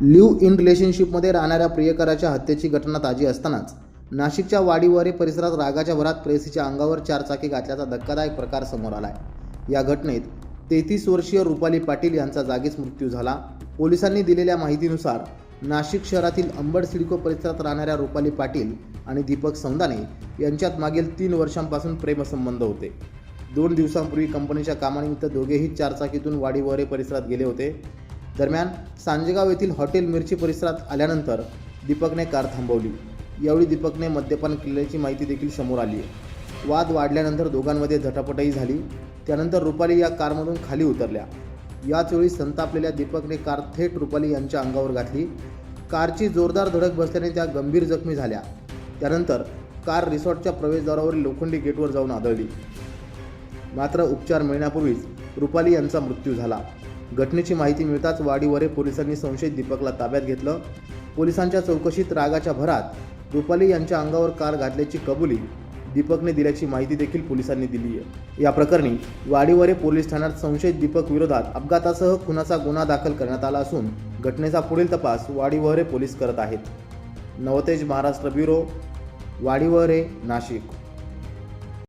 Live in रिलेशनशिपमध्ये राहणाऱ्या प्रियकराच्या हत्येची घटना ताजी असतानाच नाशिकच्या वाडीवरे परिसरात रागाच्या भरात प्रेयसीच्या अंगावर चारचाकी घातल्याचा धक्कादायक प्रकार समोर आलाय। या घटनेत 33 वर्षीय रुपाली पाटील यांचा जागीच मृत्यू झाला। पोलिसांनी दिलेल्या माहितीनुसार नाशिक शहरातील अंबड सिडको परिसरात राहणाऱ्या रुपाली पाटील आणि दीपक सौंदाने यांच्यात मागील 3 वर्षांपासून प्रेमसंबंध होते। 2 दिवसांपूर्वी कंपनीच्या कामानिमित्त दोघेही चारचाकीतून वाडीवरे परिसरात गेले होते। दरम्यान सांजेगाव येथील हॉटेल मिरची परिसरात आल्यानंतर दीपकने कार थांबवली। यावेळी दीपकने मद्यपान केल्याची माहिती देखील समोर आली आहे। वाद वाढल्यानंतर दोघांमध्ये झटापटही झाली। त्यानंतर रुपाली या कारमधून खाली उतरल्या। याच वेळी संतापलेल्या दीपकने कार थेट रुपाली यांच्या अंगावर घातली। कारची जोरदार धडक बसल्याने त्या गंभीर जखमी झाल्या। त्यानंतर कार रिसॉर्टच्या प्रवेशद्वारावरील लोखंडी गेटवर जाऊन आदळली। मात्र उपचार मिळण्यापूर्वीच रुपाली यांचा मृत्यू झाला। घटनेची माहिती मिळताच वाडीवरे पोलिसांनी संशयित दीपकला ताब्यात घेतलं। पोलिसांच्या चौकशीत रागाच्या भरात रुपाली यांच्या अंगावर कार घातल्याची कबुली दीपकने दिल्याची माहिती देखील पोलिसांनी दिली आहे। या प्रकरणी वाडीवरे पोलीस ठाण्यात संशयित दीपक विरोधात अपघातासह खुनाचा गुन्हा दाखल करण्यात आला असून घटनेचा पुढील तपास वाडीवरे पोलीस करत आहेत। नवतेज महाराष्ट्र ब्युरो, वाडीवरे, नाशिक।